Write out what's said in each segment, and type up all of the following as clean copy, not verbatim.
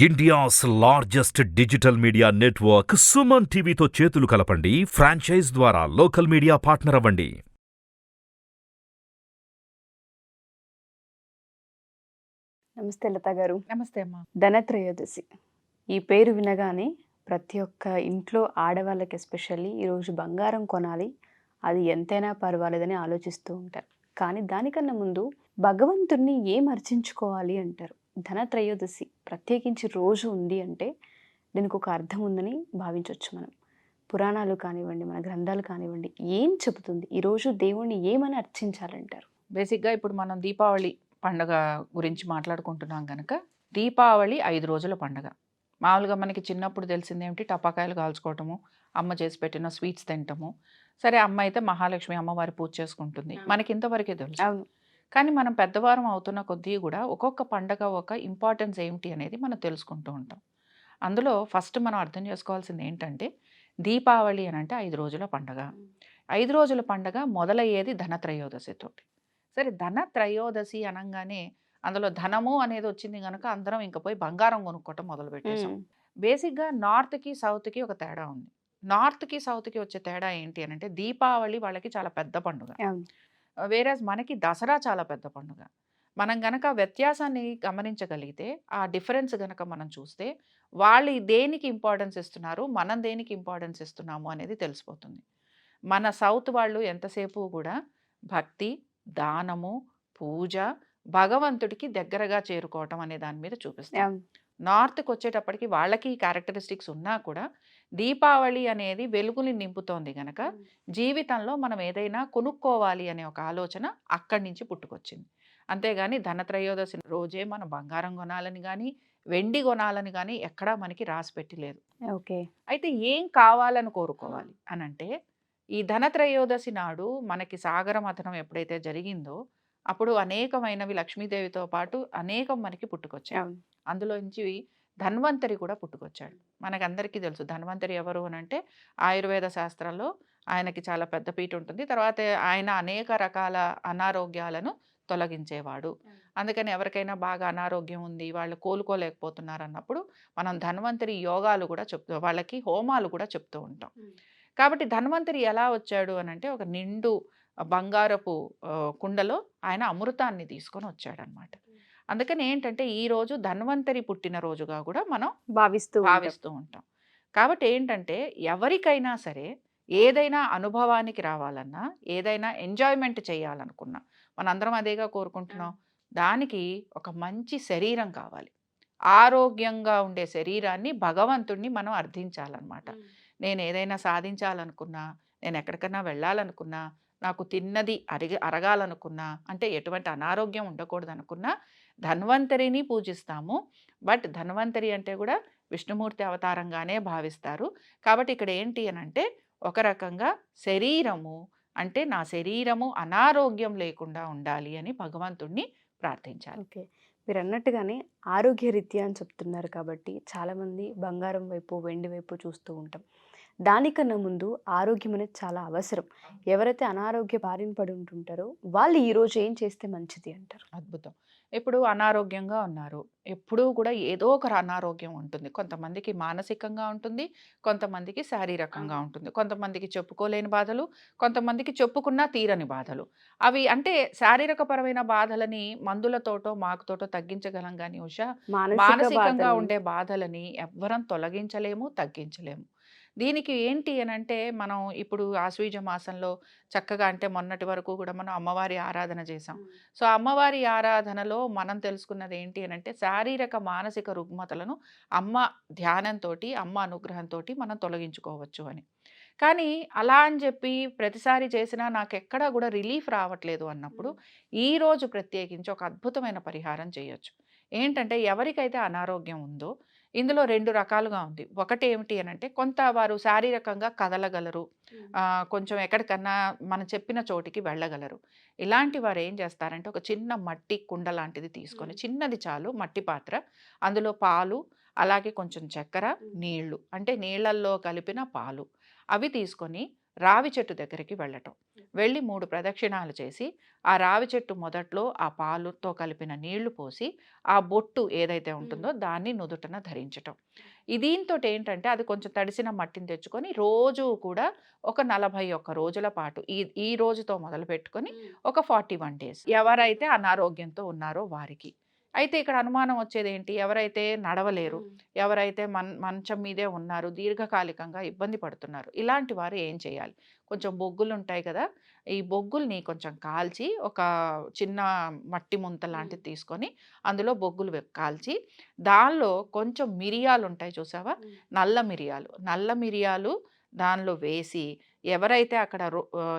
India's largest digital media network Suman టీవీతో చేతులు కలపండి. ఫ్రాంచైజ్ ద్వారా లోకల్ మీడియా పార్ట్నర్ అవ్వండి. నమస్తే లత గారు. నమస్తే అమ్మా. ధనత్రయోదశి ఈ పేరు వినగానే ప్రతి ఒక్క ఇంట్లో ఆడవాళ్ళకి ఎస్పెషల్లీ ఈరోజు బంగారం కొనాలి, అది ఎంతైనా పర్వాలేదని ఆలోచిస్తూ ఉంటారు. కానీ దానికన్నా ముందు భగవంతుడిని ఏం అర్చించుకోవాలి అంటారు. ధనత్రయోదశి ప్రత్యేకించి రోజు ఉంది అంటే దీనికి ఒక అర్థం ఉందని భావించవచ్చు. మనం పురాణాలు కానివ్వండి, మన గ్రంథాలు కానివ్వండి, ఏం చెబుతుంది ఈరోజు దేవుణ్ణి ఏమని అర్చించాలంటారు? బేసిక్గా ఇప్పుడు మనం దీపావళి పండుగ గురించి మాట్లాడుకుంటున్నాం కనుక దీపావళి 5 రోజుల పండుగ. మామూలుగా మనకి చిన్నప్పుడు తెలిసింది ఏమిటి, టపాకాయలు కాల్చుకోవటము, అమ్మ చేసి పెట్టిన స్వీట్స్ తినటము. సరే, అమ్మ అయితే మహాలక్ష్మి అమ్మవారి పూజ చేసుకుంటుంది, మనకి ఇంతవరకే తెలుసు. కానీ మనం పెద్దవారం అవుతున్న కొద్దీ కూడా ఒక్కొక్క పండగ ఒక ఇంపార్టెన్స్ ఏమిటి అనేది మనం తెలుసుకుంటూ ఉంటాం. అందులో ఫస్ట్ మనం అర్థం చేసుకోవాల్సింది ఏంటంటే, దీపావళి అని అంటే 5 రోజుల పండగ. 5 రోజుల పండగ మొదలయ్యేది ధనత్రయోదశితోటి. సరే, ధనత్రయోదశి అనగానే అందులో ధనము అనేది వచ్చింది కనుక అందరం ఇంక పోయి బంగారం కొనుక్కోవటం మొదలు పెట్టేసాం. బేసిక్గా నార్త్కి సౌత్కి ఒక తేడా ఉంది. నార్త్కి సౌత్కి వచ్చే తేడా ఏంటి అని అంటే, దీపావళి వాళ్ళకి చాలా పెద్ద పండుగ, వేరేస్ మనకి దసరా చాలా పెద్ద పండుగ. మనం గనక వ్యత్యాసాన్ని గమనించగలిగితే, ఆ డిఫరెన్స్ గనక మనం చూస్తే, వాళ్ళు దేనికి ఇంపార్టెన్స్ ఇస్తున్నారు, మనం దేనికి ఇంపార్టెన్స్ ఇస్తున్నాము అనేది తెలిసిపోతుంది. మన సౌత్ వాళ్ళు ఎంతసేపు కూడా భక్తి, దానము, పూజ, భగవంతుడికి దగ్గరగా చేరుకోవటం అనే దాని మీద చూపిస్తాం. నార్త్కి వచ్చేటప్పటికి వాళ్ళకి క్యారెక్టరిస్టిక్స్ ఉన్నా కూడా దీపావళి అనేది వెలుగుని నింపుతోంది గనక జీవితంలో మనం ఏదైనా కొనుక్కోవాలి అనే ఒక ఆలోచన అక్కడి నుంచి పుట్టుకొచ్చింది. అంతేగాని ధనత్రయోదశి రోజే మనం బంగారం కొనాలని కానీ వెండి కొనాలని కానీ ఎక్కడా మనకి రాసి పెట్టలేదు. ఓకే, అయితే ఏం కావాలని కోరుకోవాలి అని అంటే, ఈ ధనత్రయోదశి నాడు మనకి సాగర మథనం ఎప్పుడైతే జరిగిందో అప్పుడు అనేకమైనవి లక్ష్మీదేవితో పాటు అనేకం మనకి పుట్టుకొచ్చాయి. అందులోంచి ధన్వంతరి కూడా పుట్టుకొచ్చాడు. మనకందరికీ తెలుసు ధన్వంతరి ఎవరు అని అంటే, ఆయుర్వేద శాస్త్రంలో ఆయనకి చాలా పెద్ద పీట ఉంటుంది. తర్వాత ఆయన అనేక రకాల అనారోగ్యాలను తొలగించేవాడు. అందుకని ఎవరికైనా బాగా అనారోగ్యం ఉంది, వాళ్ళు కోలుకోలేకపోతున్నారు అన్నప్పుడు మనం ధన్వంతరి యోగాలు కూడా చెప్తూ, వాళ్ళకి హోమాలు కూడా చెప్తూ ఉంటాం. కాబట్టి ధన్వంతరి ఎలా వచ్చాడు అని అంటే, ఒక నిండు బంగారపు కుండలో ఆయన అమృతాన్ని తీసుకొని వచ్చాడనమాట. అందుకని ఏంటంటే, ఈరోజు ధన్వంతరి పుట్టినరోజుగా కూడా మనం భావిస్తూ ఉంటాం. కాబట్టి ఏంటంటే, ఎవరికైనా సరే ఏదైనా అనుభవానికి రావాలన్నా, ఏదైనా ఎంజాయ్మెంట్ చేయాలనుకున్నా, మనందరం అదేగా కోరుకుంటున్నాం. దానికి ఒక మంచి శరీరం కావాలి. ఆరోగ్యంగా ఉండే శరీరాన్ని భగవంతుణ్ణి మనం అర్థించాలన్నమాట. నేను ఏదైనా సాధించాలనుకున్నా, నేను ఎక్కడికన్నా వెళ్ళాలనుకున్నా, నాకు తిన్నది అరగాలనుకున్నా, అంటే ఎటువంటి అనారోగ్యం ఉండకూడదు అనుకున్నా ధన్వంతరిని పూజిస్తాము. బట్ ధన్వంతరి అంటే కూడా విష్ణుమూర్తి అవతారంగానే భావిస్తారు. కాబట్టి ఇక్కడ ఏంటి అని అంటే, ఒక రకంగా శరీరము అంటే నా శరీరము అనారోగ్యం లేకుండా ఉండాలి అని భగవంతుణ్ణి ప్రార్థించాలి. ఓకే, మీరు అన్నట్టుగానే ఆరోగ్యరీత్యా అని చెప్తున్నారు కాబట్టి చాలామంది బంగారం వైపు, వెండి వైపు చూస్తూ ఉంటాం. దానికన్నా ముందు ఆరోగ్యం అనేది చాలా అవసరం. ఎవరైతే అనారోగ్య బారిన పడి ఉంటుంటారో వాళ్ళు ఈరోజు ఏం చేస్తే మంచిది అంటారు? అద్భుతం. ఇప్పుడు అనారోగ్యంగా ఉన్నారు, ఎప్పుడూ కూడా ఏదో ఒక అనారోగ్యం ఉంటుంది. కొంతమందికి మానసికంగా ఉంటుంది, కొంతమందికి శారీరకంగా ఉంటుంది, కొంతమందికి చెప్పుకోలేని బాధలు, కొంతమందికి చెప్పుకున్నా తీరని బాధలు. అవి అంటే శారీరకపరమైన బాధలని మందులతోటో మాకుతోటో తగ్గించగలం కానీ ఉషా, మానసికంగా ఉండే బాధలని ఎవ్వరం తొలగించలేము, తగ్గించలేము. దీనికి ఏంటి అని అంటే, మనం ఇప్పుడు ఆశ్వీజ మాసంలో చక్కగా, అంటే మొన్నటి వరకు కూడా మనం అమ్మవారి ఆరాధన చేసాం. సో అమ్మవారి ఆరాధనలో మనం తెలుసుకున్నది ఏంటి అని అంటే, శారీరక మానసిక రుగ్మతలను అమ్మ ధ్యానంతో, అమ్మ అనుగ్రహంతో మనం తొలగించుకోవచ్చు అని. కానీ అలా అని చెప్పి ప్రతిసారి చేసినా నాకు ఎక్కడా కూడా రిలీఫ్ రావట్లేదు అన్నప్పుడు ఈరోజు ప్రత్యేకించి ఒక అద్భుతమైన పరిహారం చేయొచ్చు. ఏంటంటే, ఎవరికైతే అనారోగ్యం ఉందో ఇందులో 2 రకాలుగా ఉంది. ఒకటి ఏమిటి అని అంటే, కొంత వారు శారీరకంగా కదలగలరు, కొంచెం ఎక్కడికన్నా మనం చెప్పిన చోటికి వెళ్ళగలరు. ఇలాంటి వారు ఏం చేస్తారంటే, ఒక చిన్న మట్టి కుండ లాంటిది తీసుకొని, చిన్నది చాలు, మట్టి పాత్ర, అందులో పాలు, అలాగే కొంచెం చక్కెర, నీళ్లు, అంటే నీళ్లల్లో కలిపిన పాలు, అవి తీసుకొని రావి చెట్టు దగ్గరికి వెళ్ళటం. వెళ్ళి 3 ప్రదక్షిణాలు చేసి ఆ రావి చెట్టు మొదట్లో ఆ పాలుతో కలిపిన నీళ్లు పోసి ఆ బొట్టు ఏదైతే ఉంటుందో దాన్ని నుదుటన ధరించటం. దీంతో ఏంటంటే అది కొంచెం తడిసిన మట్టిని తెచ్చుకొని రోజు కూడా ఒక 41 రోజుల పాటు ఈ రోజుతో మొదలు పెట్టుకొని ఒక 41 డేస్ ఎవరైతే అనారోగ్యంతో ఉన్నారో వారికి. అయితే ఇక్కడ అనుమానం వచ్చేది ఏంటి, ఎవరైతే నడవలేరు, ఎవరైతే మంచం మీదే ఉన్నారు, దీర్ఘకాలికంగా ఇబ్బంది పడుతున్నారు, ఇలాంటి వారు ఏం చేయాలి? కొంచెం బొగ్గులు ఉంటాయి కదా, ఈ బొగ్గుల్ని కొంచెం కాల్చి ఒక చిన్న మట్టి ముంత లాంటిది తీసుకొని అందులో బొగ్గులు కాల్చి దానిలో కొంచెం మిరియాలు ఉంటాయి చూసావా, నల్ల మిరియాలు దానిలో వేసి ఎవరైతే అక్కడ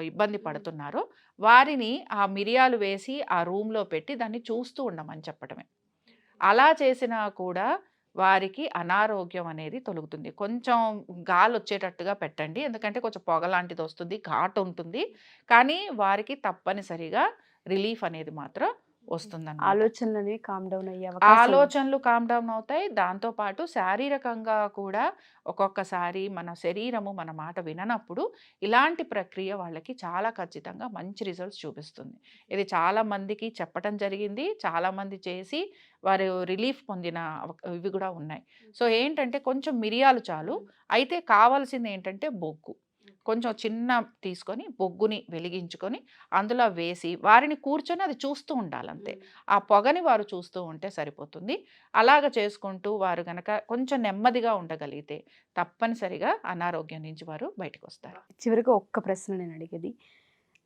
ఇబ్బంది పడుతున్నారో వారిని ఆ మిరియాలు వేసి ఆ రూమ్లో పెట్టి దాన్ని చూస్తూ ఉండమని చెప్పడమే. అలా చేసినా కూడా వారికి అనారోగ్యం అనేది తొలుగుతుంది. కొంచెం గాలి వచ్చేటట్టుగా పెట్టండి, ఎందుకంటే కొంచెం పొగ లాంటిది వస్తుంది, ఘాటు ఉంటుంది, కానీ వారికి తప్పనిసరిగా రిలీఫ్ అనేది మాత్రం వస్తుందన్నమాట. ఆలోచనలు కామ్ డౌన్ అయ్యే అవకాశం ఆలోచనలు కామ్ డౌన్ అవుతాయి. దాంతోపాటు శారీరకంగా కూడా ఒక్కొక్కసారి మన శరీరము మన మాట విననప్పుడు ఇలాంటి ప్రక్రియ వాళ్ళకి చాలా ఖచ్చితంగా మంచి రిజల్ట్స్ చూపిస్తుంది. ఇది చాలా మందికి చెప్పటం జరిగింది, చాలామంది చేసి వారు రిలీఫ్ పొందిన ఇవి కూడా ఉన్నాయి. సో ఏంటంటే కొంచెం మిరియాలు చాలు, అయితే కావాల్సింది ఏంటంటే బొగ్గు. కొంచెం చిన్న తీసుకొని బొగ్గుని వెలిగించుకొని అందులో వేసి వారిని కూర్చొని అది చూస్తూ ఉండాలంతే. ఆ పొగని వారు చూస్తూ ఉంటే సరిపోతుంది. అలాగ చేసుకుంటూ వారు గనక కొంచెం నెమ్మదిగా ఉండగలిగితే తప్పనిసరిగా అనారోగ్యం నుంచి వారు బయటకు వస్తారు. చివరిగా ఒక్క ప్రశ్న నేను అడిగేది,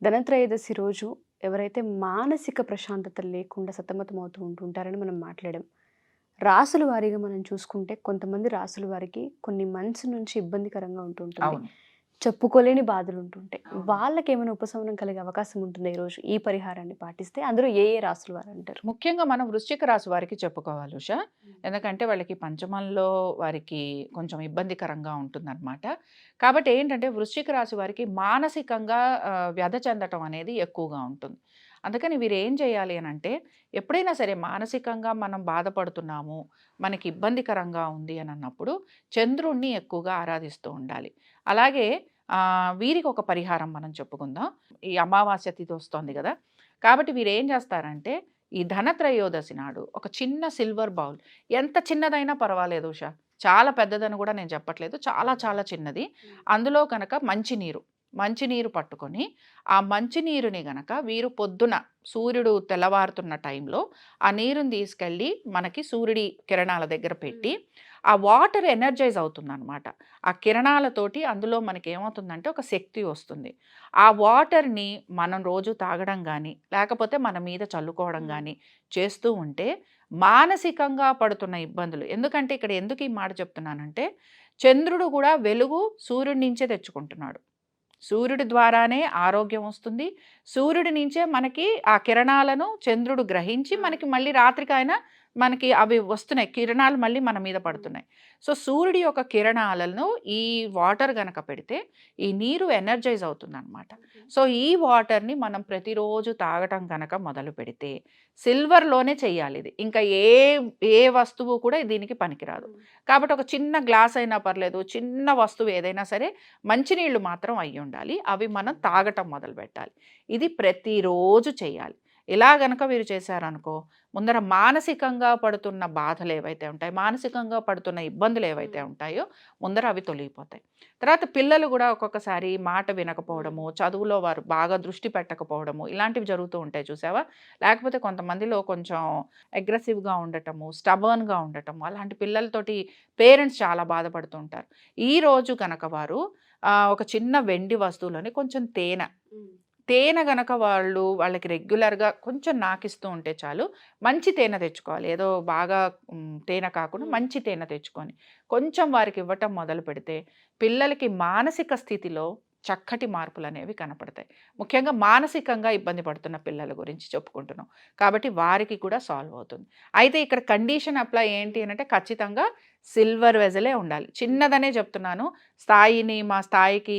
ధనత్రయోదశి రోజు ఎవరైతే మానసిక ప్రశాంతత లేకుండా సతమతం అవుతూ ఉంటుంటారని మనం మాట్లాడాం. రాసుల వారీగా మనం చూసుకుంటే కొంతమంది రాసుల వారికి కొన్ని మంత్స్ నుంచి ఇబ్బందికరంగా ఉంటుంటుంది, చెప్పుకోలేని బాధలు ఉంటుంటాయి. వాళ్ళకి ఏమైనా ఉపశమనం కలిగే అవకాశం ఉంటుంది ఈరోజు ఈ పరిహారాన్ని పాటిస్తే? అందులో ఏ రాసుల వారు అంటారు? ముఖ్యంగా మనం వృశ్చిక రాశి వారికి చెప్పుకోవాలి ఉషా, ఎందుకంటే వాళ్ళకి పంచమంలో వారికి కొంచెం ఇబ్బందికరంగా ఉంటుందన్నమాట. కాబట్టి ఏంటంటే వృశ్చిక రాశి వారికి మానసికంగా వ్యధ చెందటం అనేది ఎక్కువగా ఉంటుంది. అందుకని వీరు ఏం చేయాలి అని అంటే, ఎప్పుడైనా సరే మానసికంగా మనం బాధపడుతున్నాము, మనకి ఇబ్బందికరంగా ఉంది అని అన్నప్పుడు చంద్రుణ్ణి ఎక్కువగా ఆరాధిస్తూ ఉండాలి. అలాగే వీరికి ఒక పరిహారం మనం చెప్పుకుందాం. ఈ అమావాస్య తిథి వస్తుంది కదా, కాబట్టి వీరు ఏం చేస్తారంటే ఈ ధనత్రయోదశి నాడు ఒక చిన్న సిల్వర్ బౌల్, ఎంత చిన్నదైనా పర్వాలేదు ఉషా, చాలా పెద్దదని కూడా నేను చెప్పట్లేదు, చాలా చాలా చిన్నది, అందులో కనుక మంచినీరు పట్టుకొని ఆ మంచినీరుని గనక వీరు పొద్దున సూర్యుడు తెల్లవారుతున్న టైంలో ఆ నీరుని తీసుకెళ్ళి మనకి సూర్యుడి కిరణాల దగ్గర పెట్టి ఆ వాటర్ ఎనర్జైజ్ అవుతుంది అనమాట. ఆ కిరణాలతోటి అందులో మనకి ఏమవుతుందంటే ఒక శక్తి వస్తుంది. ఆ వాటర్ని మనం రోజు తాగడం కానీ లేకపోతే మన మీద చల్లుకోవడం కానీ చేస్తూ ఉంటే మానసికంగా పడుతున్న ఇబ్బందులు, ఎందుకంటే ఇక్కడ ఎందుకు ఈ మాట చెప్తున్నానంటే చంద్రుడు కూడా వెలుగు సూర్యుడి నుంచే తెచ్చుకుంటున్నాడు, సూర్యుడి ద్వారానే ఆరోగ్యం వస్తుంది, సూర్యుడి నుంచే మనకి ఆ కిరణాలను చంద్రుడు గ్రహించి మనకి మళ్ళీ రాత్రికైనా మనకి అవి వస్తున్నాయి, కిరణాలు మళ్ళీ మన మీద పడుతున్నాయి. సో సూర్యుడి యొక్క కిరణాలను ఈ వాటర్ గనక పెడితే ఈ నీరు ఎనర్జైజ్ అవుతుంది అనమాట. సో ఈ వాటర్ని మనం ప్రతిరోజు తాగటం కనుక మొదలు పెడితే, సిల్వర్లోనే చెయ్యాలి ఇది, ఇంకా ఏ వస్తువు కూడా దీనికి పనికిరాదు. కాబట్టి ఒక చిన్న గ్లాస్ అయినా పర్లేదు, చిన్న వస్తువు ఏదైనా సరే మంచినీళ్ళు మాత్రం అయ్యి ఉండాలి, అవి మనం తాగటం మొదలు పెట్టాలి. ఇది ప్రతిరోజు చేయాలి. ఇలా గనక వీరు చేశారనుకో, ముందర మానసికంగా పడుతున్న బాధలు ఏవైతే ఉంటాయో, మానసికంగా పడుతున్న ఇబ్బందులు ఏవైతే ఉంటాయో ముందర అవి తొలగిపోతాయి. తర్వాత పిల్లలు కూడా ఒక్కొక్కసారి మాట వినకపోవడము, చదువులో వారు బాగా దృష్టి పెట్టకపోవడము, ఇలాంటివి జరుగుతూ ఉంటాయి చూసావా. లేకపోతే కొంతమందిలో కొంచెం అగ్రెసివ్గా ఉండటము, స్టబర్న్గా ఉండటము, అలాంటి పిల్లలతోటి పేరెంట్స్ చాలా బాధపడుతూ ఉంటారు. ఈరోజు కనుక వారు ఒక చిన్న వెండి వస్తువులని కొంచెం తేనె గనక వాళ్ళకి రెగ్యులర్గా కొంచెం నాకిస్తూ ఉంటే చాలు. మంచి తేనె తెచ్చుకోవాలి, ఏదో బాగా తేనె కాకుండా మంచి తేనె తెచ్చుకొని కొంచెం వారికి ఇవ్వటం మొదలు పెడితే పిల్లలకి మానసిక స్థితిలో చక్కటి మార్పులు అనేవి కనపడతాయి. ముఖ్యంగా మానసికంగా ఇబ్బంది పడుతున్న పిల్లల గురించి చెప్పుకుంటున్నాం కాబట్టి వారికి కూడా సాల్వ్ అవుతుంది. అయితే ఇక్కడ కండిషన్ అప్లై ఏంటి అంటే ఖచ్చితంగా సిల్వర్ వెజలే ఉండాలి. చిన్నదనే చెప్తున్నాను, మా స్థాయికి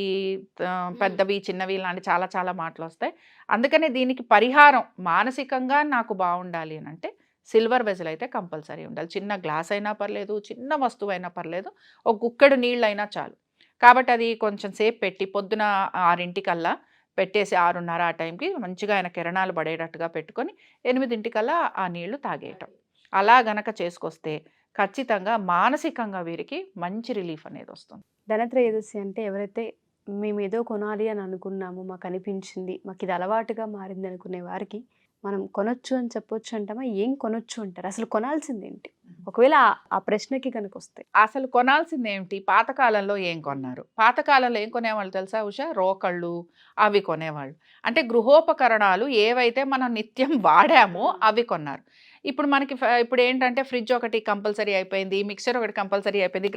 పెద్దవి చిన్నవి ఇలాంటి చాలా చాలా మాటలు వస్తాయి. అందుకనే దీనికి పరిహారం మానసికంగా నాకు బాగుండాలి అని అంటే సిల్వర్ వెజల్ అయితే కంపల్సరీ ఉండాలి. చిన్న గ్లాస్ అయినా పర్లేదు, చిన్న వస్తువు అయినా పర్లేదు, ఒక గుక్కెడు నీళ్ళు అయినా చాలు. కాబట్టి అది కొంచెం సేపు పెట్టి పొద్దున 6:00కల్లా పెట్టేసి 6:30 ఆ టైంకి మంచిగా ఆయన కిరణాలు పడేటట్టుగా పెట్టుకొని 8:00కల్లా ఆ నీళ్లు తాగేయటం. అలా గనక చేసుకొస్తే ఖచ్చితంగా మానసికంగా వీరికి మంచి రిలీఫ్ అనేది వస్తుంది. ధనత్రయోదశి అంటే ఎవరైతే మేమేదో కొనాలి అని అనుకున్నాము, మాకు అనిపించింది, మాకు ఇది అలవాటుగా మారింది అనుకునే వారికి మనం కొనొచ్చు అని చెప్పొచ్చు అంటామా? ఏం కొనొచ్చు అంటారు? అసలు కొనాల్సిందేంటి? ఒకవేళ ఆ ప్రశ్నకి కనుక వస్తే అసలు కొనాల్సిందేమిటి? పాతకాలంలో ఏం కొన్నారు? పాతకాలంలో ఏం కొనేవాళ్ళు తెలుసా ఉషా? రోకళ్ళు అవి కొనేవాళ్ళు. అంటే గృహోపకరణాలు ఏవైతే మనం నిత్యం వాడామో అవి కొన్నారు. ఇప్పుడు మనకి ఇప్పుడు ఏంటంటే ఫ్రిడ్జ్ ఒకటి కంపల్సరీ అయిపోయింది, మిక్సర్ ఒకటి కంపల్సరీ అయిపోయింది.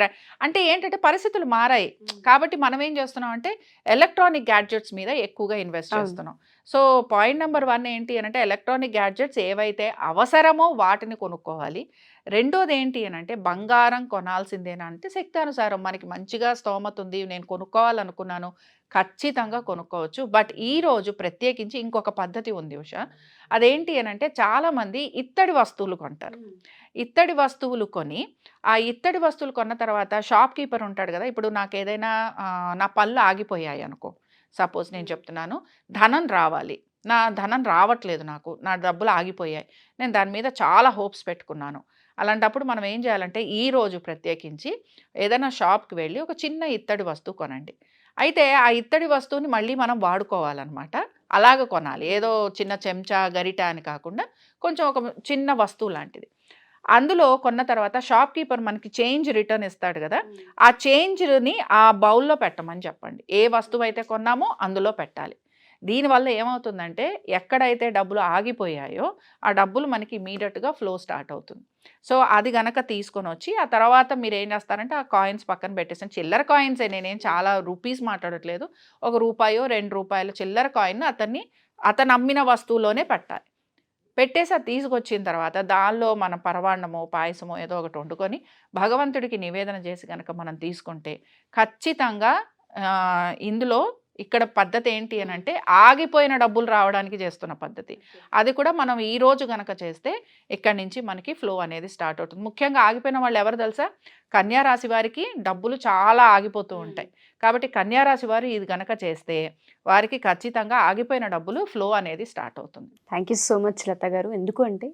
అంటే ఏంటంటే పరిస్థితులు మారాయి. కాబట్టి మనం ఏం చేస్తున్నాం అంటే ఎలక్ట్రానిక్ గ్యాడ్జెట్స్ మీద ఎక్కువగా ఇన్వెస్ట్ చేస్తున్నాం. సో పాయింట్ నెంబర్ 1 ఏంటి అని అంటే ఎలక్ట్రానిక్ గ్యాడ్జెట్స్ ఏవైతే అవసరమో వాటిని కొనుక్కోవాలి. రెండోది ఏంటి అని అంటే బంగారం కొనాల్సిందేనా అంటే శక్తానుసారం మనకి మంచిగా స్తోమత ఉంది, నేను కొనుక్కోవాలనుకున్నాను, ఖచ్చితంగా కొనుక్కోవచ్చు. బట్ ఈరోజు ప్రత్యేకించి ఇంకొక పద్ధతి ఉంది ఉషా. అదేంటి అని అంటే చాలామంది ఇత్తడి వస్తువులు కొంటారు. ఇత్తడి వస్తువులు కొని ఆ ఇత్తడి వస్తువులు కొన్న తర్వాత షాప్ కీపర్ ఉంటాడు కదా, ఇప్పుడు నాకు ఏదైనా నా పళ్ళు ఆగిపోయాయి అనుకో, సపోజ్ నేను చెప్తున్నాను, ధనం రావాలి, నా ధనం రావట్లేదు, నా డబ్బులు ఆగిపోయాయి, నేను దాని మీద చాలా హోప్స్ పెట్టుకున్నాను. అలాంటప్పుడు మనం ఏం చేయాలంటే ఈరోజు ప్రత్యేకించి ఏదైనా షాప్కి వెళ్ళి ఒక చిన్న ఇత్తడి వస్తువు కొనండి. అయితే ఆ ఇత్తడి వస్తువుని మళ్ళీ మనం వాడుకోవాలన్నమాట. అలాగ కొనాలి. ఏదో చిన్న చెంచా గరిట అని కాకుండా కొంచెం ఒక చిన్న వస్తువు లాంటిది. అందులో కొన్న తర్వాత షాప్ కీపర్ మనకి చేంజ్ రిటర్న్ ఇస్తాడు కదా, ఆ చేంజ్ని ఆ బౌల్లో పెట్టమని చెప్పండి. ఏ వస్తువు అయితే కొన్నామో అందులో పెట్టాలి. దీనివల్ల ఏమవుతుందంటే ఎక్కడైతే డబ్బులు ఆగిపోయాయో ఆ డబ్బులు మనకి ఇమీడియట్గా ఫ్లో స్టార్ట్ అవుతుంది. సో అది గనక తీసుకొని వచ్చి ఆ తర్వాత మీరు ఏం చేస్తారంటే ఆ కాయిన్స్ పక్కన పెట్టేసాను. చిల్లర కాయిన్సే, నేనేం చాలా రూపీస్ మాట్లాడట్లేదు. ఒక రూపాయో 2 రూపాయలు చిల్లర కాయిన్ అతను అమ్మిన వస్తువులోనే పెట్టాలి. పెట్టేసి అది తీసుకొచ్చిన తర్వాత దానిలో మనం పరవాన్నమో పాయసమో ఏదో ఒకటి వండుకొని భగవంతుడికి నివేదన చేసి కనుక మనం తీసుకుంటే ఖచ్చితంగా ఇందులో ఇక్కడ పద్ధతి ఏంటి అని అంటే ఆగిపోయిన డబ్బులు రావడానికి చేస్తున్న పద్ధతి. అది కూడా మనం ఈ రోజు గనక చేస్తే ఇక్కడి నుంచి మనకి ఫ్లో అనేది స్టార్ట్ అవుతుంది. ముఖ్యంగా ఆగిపోయిన వాళ్ళు ఎవరు తెలుసా? కన్యా రాశి వారికి డబ్బులు చాలా ఆగిపోతూ ఉంటాయి. కాబట్టి కన్యా రాశి వారు ఇది గనక చేస్తే వారికి ఖచ్చితంగా ఆగిపోయిన డబ్బులు ఫ్లో అనేది స్టార్ట్ అవుతుంది. థ్యాంక్ యూ సో మచ్ లత గారు. ఎందుకు అంటే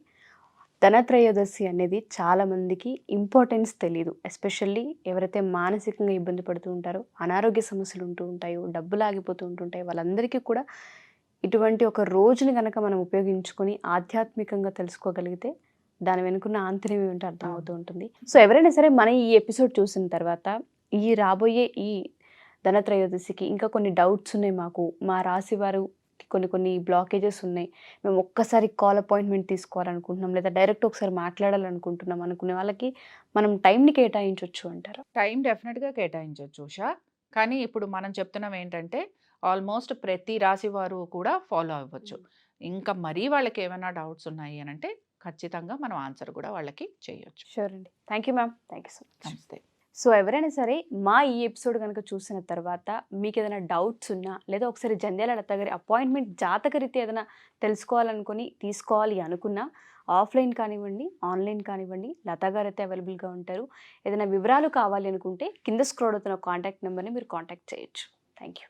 ధనత్రయోదశి అనేది చాలామందికి ఇంపార్టెన్స్ తెలియదు. ఎస్పెషల్లీ ఎవరైతే మానసికంగా ఇబ్బంది పడుతూ ఉంటారో, అనారోగ్య సమస్యలు ఉంటూ ఉంటాయో, డబ్బులు ఆగిపోతూ ఉంటుంటాయి, వాళ్ళందరికీ కూడా ఇటువంటి ఒక రోజుని కనుక మనం ఉపయోగించుకొని ఆధ్యాత్మికంగా తెలుసుకోగలిగితే దాని వెనుకున్న ఆంతర్యం ఏమిటో అర్థమవుతూ ఉంటుంది. సో ఎవరైనా సరే మన ఈ ఎపిసోడ్ చూసిన తర్వాత ఈ రాబోయే ఈ ధనత్రయోదశికి ఇంకా కొన్ని డౌట్స్ ఉన్నాయి, మాకు మా రాశి వారు కొన్ని బ్లాకేజెస్ ఉన్నాయి, మేము ఒక్కసారి కాల్ అపాయింట్మెంట్ తీసుకోవాలనుకుంటున్నాం, లేదా డైరెక్ట్ ఒకసారి మాట్లాడాలనుకుంటున్నాం అనుకునే వాళ్ళకి మనం టైంని కేటాయించవచ్చు అంటారా? టైం డెఫినెట్గా కేటాయించవచ్చు ఉషా. కానీ ఇప్పుడు మనం చెప్తున్నాం ఏంటంటే ఆల్మోస్ట్ ప్రతి రాశి వారు కూడా ఫాలో అవ్వచ్చు. ఇంకా మరీ వాళ్ళకి ఏమైనా డౌట్స్ ఉన్నాయి అని అంటే ఖచ్చితంగా మనం ఆన్సర్ కూడా వాళ్ళకి చేయొచ్చు. షూర్ అండి. Thank you ma'am. Thank you so much. నమస్తే. సో ఎవరైనా సరే మా ఈ ఎపిసోడ్ కనుక చూసిన తర్వాత మీకు ఏదైనా డౌట్స్ ఉన్నా, లేదా ఒకసారి జంధ్యాల లత గారి అపాయింట్మెంట్ జాతకరీత్యా ఏదైనా తెలుసుకోవాలనుకుని తీసుకోవాలి అనుకున్నా, ఆఫ్లైన్ కానివ్వండి, ఆన్లైన్ కానివ్వండి, లత గారు అయితే అవైలబుల్గా ఉంటారు. ఏదైనా వివరాలు కావాలి అనుకుంటే కింద స్క్రోల్ అవుతున్న కాంటాక్ట్ నెంబర్ని మీరు కాంటాక్ట్ చేయొచ్చు. Thank you.